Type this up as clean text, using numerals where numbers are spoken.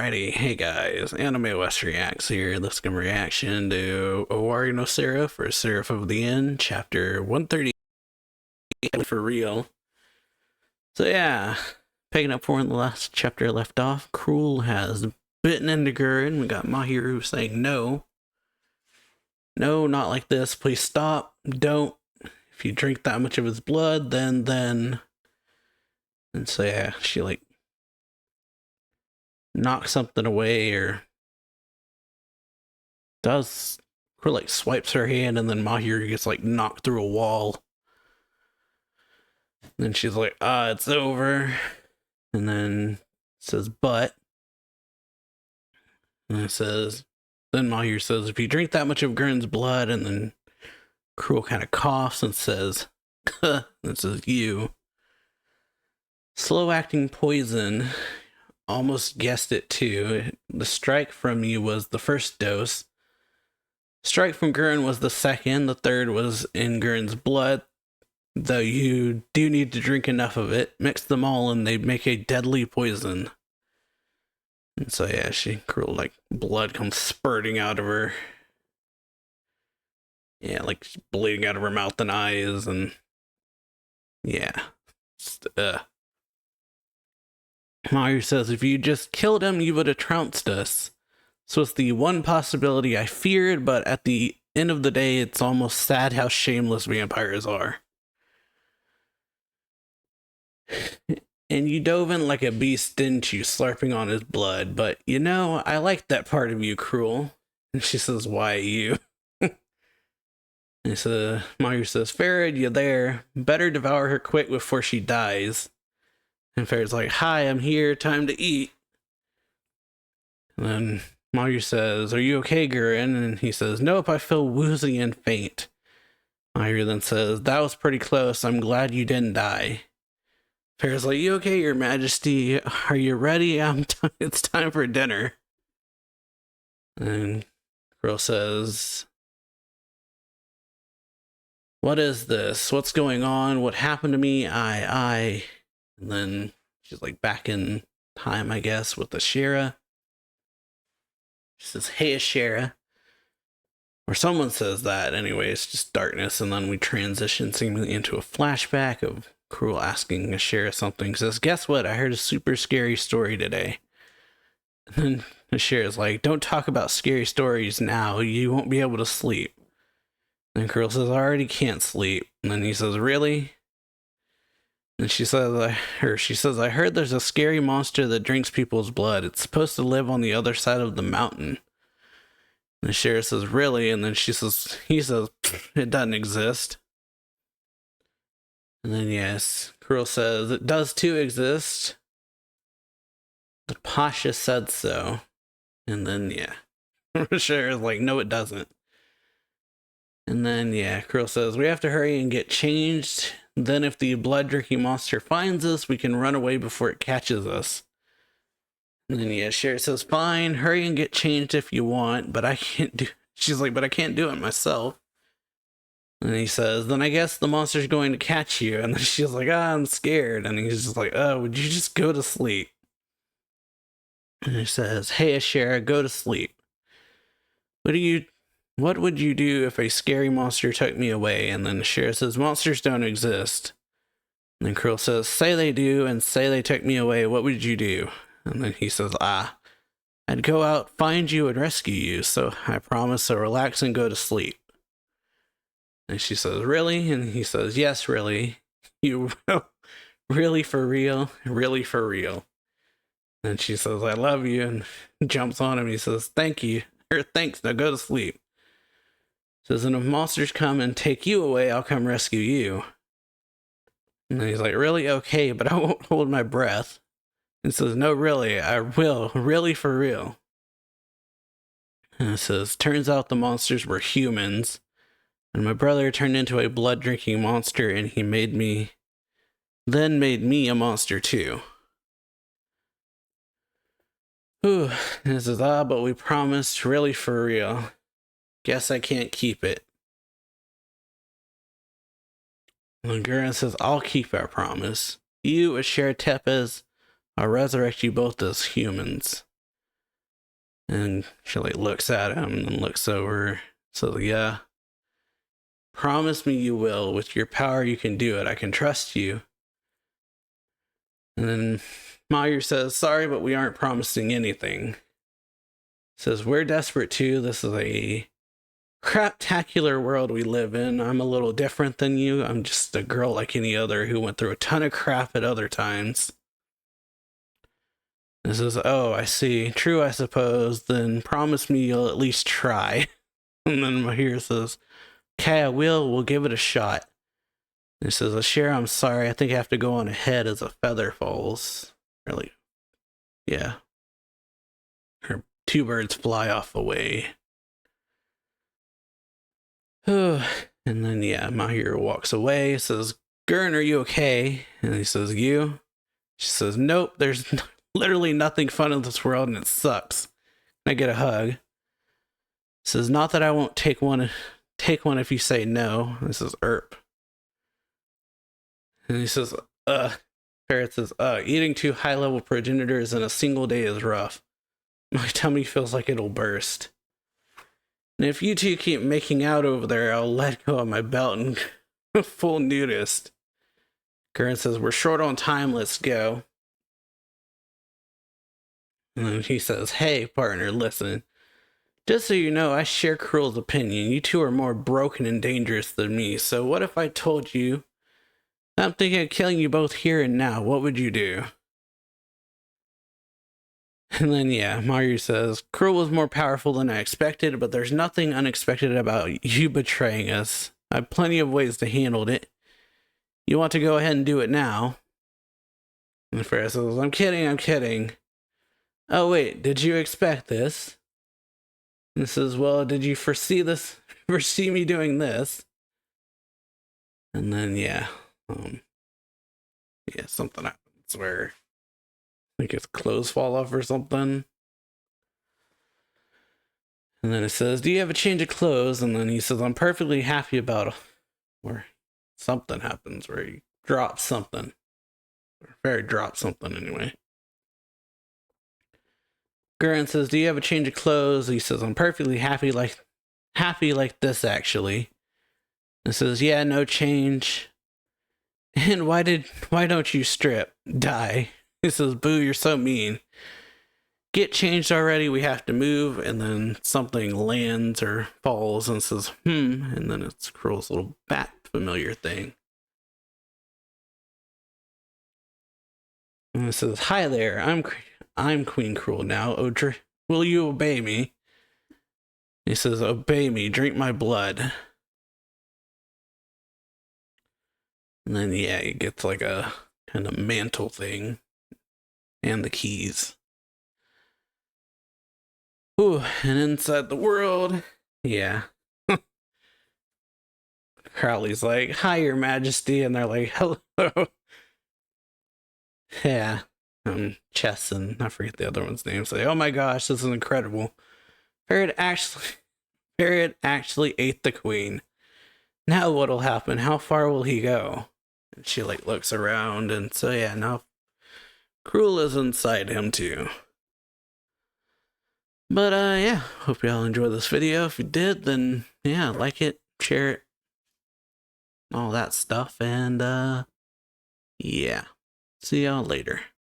Alrighty, hey guys, AnimeWestReacts here. Let's give a reaction to Owari no Seraph, or Seraph of the End, chapter 130 for real. So yeah, picking up where the last chapter left off, Cruel has bitten into Gurren. We got Mahiru saying no. No, not like this. Please stop. Don't. If you drink that much of his blood, then. And so yeah, she like knocks something away or does, or like swipes her hand, and then Mahiru gets like knocked through a wall. And then she's like, it's over. And then says, but. And it says, then Mahiru says, if you drink that much of Gurren's blood, and then Cruel kind of coughs and says, and it says, you. Slow acting poison. Almost guessed it too. The strike from you was the first dose. Strike from Gurren was the second. The third was in Gurren's blood. Though you do need to drink enough of it. Mix them all and they make a deadly poison. And so yeah, Cruel, like, blood comes spurting out of her. Yeah, like bleeding out of her mouth and eyes, and yeah. Mahiru says, if you just killed him, you would have trounced us. So it's the one possibility I feared, but at the end of the day, it's almost sad how shameless vampires are. And you dove in like a beast, didn't you, slurping on his blood? But, you know, I like that part of you, Cruel. And she says, why you? And so Mahiru says, Farad, you there? Better devour her quick before she dies. And Farad's like, hi, I'm here, time to eat. And then Mahiru says, are you okay, Gurren? And he says, nope, I feel woozy and faint. Mahiru then says, that was pretty close, I'm glad you didn't die. Farad's like, you okay, your majesty? Are you ready? It's time for dinner. And Cruel says, what is this? What's going on? What happened to me? I. And then she's like back in time, I guess, with Ashera. She says, hey, Ashera. Or someone says that. Anyway, it's just darkness. And then we transition seemingly into a flashback of Cruel asking Ashera something. She says, guess what? I heard a super scary story today. And then Ashera's like, don't talk about scary stories now. You won't be able to sleep. And Cruel says, I already can't sleep. And then he says, really? And she says, I heard there's a scary monster that drinks people's blood. It's supposed to live on the other side of the mountain. And the sheriff says, really? And then he says, it doesn't exist. And then, yes, Cruel says, it does too exist. The Pasha said so. And then, yeah. The sheriff's like, no, it doesn't. And then, yeah, Cruel says, we have to hurry and get changed. Then if the blood-drinking monster finds us, we can run away before it catches us. And then, yeah, Sheriff says, fine, hurry and get changed if you want, but I can't do... She's like, but I can't do it myself. And he says, then I guess the monster's going to catch you. And then she's like, I'm scared. And he's just like, oh, would you just go to sleep? And he says, hey, Ashera, go to sleep. What would you do if a scary monster took me away? And then the sheriff says, monsters don't exist. And then Cruel says, say they do, and say they took me away. What would you do? And then he says, I'd go out, find you, and rescue you. So I promise, so relax and go to sleep. And she says, really? And he says, yes, really. You will? Really, for real? Really, for real. And she says, I love you, and jumps on him. He says, thank you. Or thanks, now go to sleep. Says, and if monsters come and take you away, I'll come rescue you. And then he's like, really? Okay, but I won't hold my breath. And says, no, really, I will. Really, for real. And it says, turns out the monsters were humans. And my brother turned into a blood-drinking monster, and he made me a monster too. Whew. And it says, but we promised, really, for real. Guess I can't keep it. And Gurren says, I'll keep our promise. You, Ashera Tepes, I'll resurrect you both as humans. And she like looks at him and then looks over. So yeah, promise me you will. With your power, you can do it. I can trust you. And then Meyer says, sorry, but we aren't promising anything. Says, we're desperate too. This is a craptacular world we live in. I'm a little different than you. I'm just a girl like any other who went through a ton of crap at other times. This is, oh, I see. True, I suppose. Then promise me you'll at least try. And then Mahir says, okay, I will. We'll give it a shot. And he says, Ashera, I'm sorry. I think I have to go on ahead as a feather falls. Really? Yeah. Her two birds fly off away. And then, yeah, Mahir walks away. Says, Gurn, are you okay? And he says, you? She says, nope, there's literally nothing fun in this world and it sucks. And I get a hug. Says, not that I won't take one if you say no. This is Erp. And he says, Parrot says, eating 2 high-level progenitors in a single day is rough. My tummy feels like it'll burst. And if you two keep making out over there, I'll let go of my belt and full nudist. Gurn says, we're short on time, let's go. And then he says, hey, partner, listen. Just so you know, I share Cruel's opinion. You two are more broken and dangerous than me. So what if I told you I'm thinking of killing you both here and now? What would you do? And then, yeah, Mario says, Cruel was more powerful than I expected, but there's nothing unexpected about you betraying us. I have plenty of ways to handle it. You want to go ahead and do it now? And Farrah says, I'm kidding. Oh, wait, did you expect this? And says, well, did you foresee me doing this? And then, yeah, something happens where I think his clothes fall off or something. And then it says, do you have a change of clothes? And then he says, I'm perfectly happy about it. Or something happens where he drops something. Or Fairy drops something anyway. Gurren says, do you have a change of clothes? He says, I'm perfectly happy like this actually. And says, yeah, no change. And why don't you strip? Die. He says, boo, you're so mean. Get changed already, we have to move. And then something lands or falls and says, and then it's Cruel's little bat familiar thing. And it says, hi there, I'm Queen Cruel now. Will you obey me? He says, obey me, drink my blood. And then, yeah, he gets like a kind of mantle thing. And the keys. Ooh, and inside the world, yeah. Crowley's like, hi, your majesty. And they're like, hello. Yeah. Chess and I forget the other one's name. Say, oh my gosh, this is incredible. Parrot actually ate the queen. Now what'll happen? How far will he go? And she like looks around, and so yeah, now Cruel is inside him too. But yeah, hope y'all enjoyed this video. If you did, then yeah, like it, share it, all that stuff, and yeah, see y'all later.